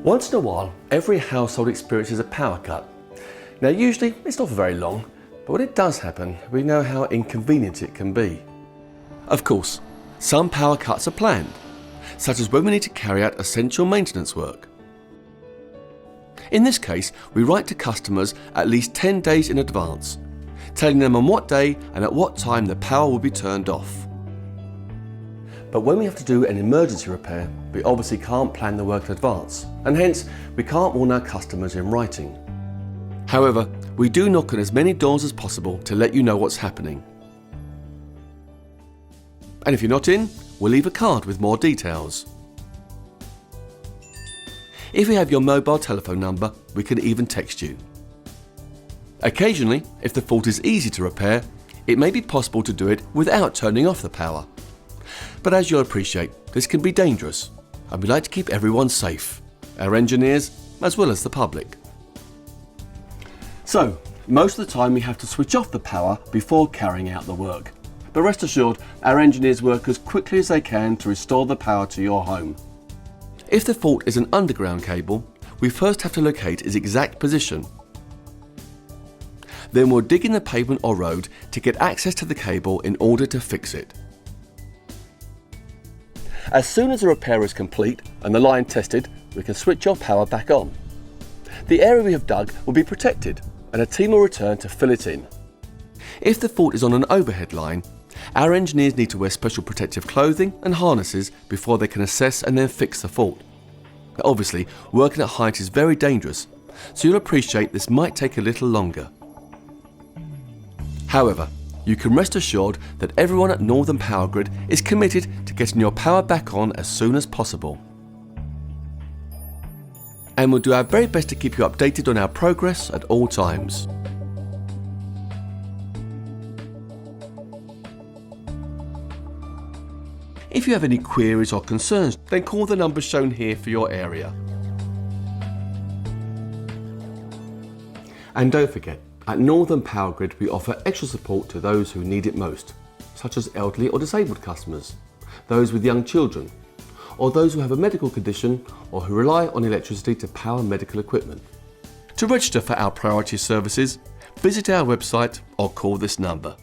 Once in a while, every household experiences a power cut. Now usually it's not for very long, but when it does happen, we know how inconvenient it can be. Of course, some power cuts are planned, such as when we need to carry out essential maintenance work. In this case, we write to customers at least 10 days in advance, telling them on what day and at what time the power will be turned off. But when we have to do an emergency repair, we obviously can't plan the work in advance, and hence we can't warn our customers in writing. However, we do knock on as many doors as possible to let you know what's happening. And if you're not in, we'll leave a card with more details. If we have your mobile telephone number, we can even text you. Occasionally, if the fault is easy to repair, it may be possible to do it without turning off the power. But as you'll appreciate, this can be dangerous, and we like to keep everyone safe, our engineers as well as the public. So, most of the time we have to switch off the power before carrying out the work. But rest assured, our engineers work as quickly as they can to restore the power to your home. If the fault is an underground cable, we first have to locate its exact position. Then we'll dig in the pavement or road to get access to the cable in order to fix it. As soon as the repair is complete and the line tested, we can switch your power back on. The area we have dug will be protected and a team will return to fill it in. If the fault is on an overhead line, our engineers need to wear special protective clothing and harnesses before they can assess and then fix the fault. Obviously, working at height is very dangerous, so you'll appreciate this might take a little longer. However, you can rest assured that everyone at Northern Powergrid is committed to getting your power back on as soon as possible. And we'll do our very best to keep you updated on our progress at all times. If you have any queries or concerns, then call the number shown here for your area. And don't forget, at Northern Powergrid we offer extra support to those who need it most, such as elderly or disabled customers, those with young children, or those who have a medical condition or who rely on electricity to power medical equipment. To register for our priority services, visit our website or call this number.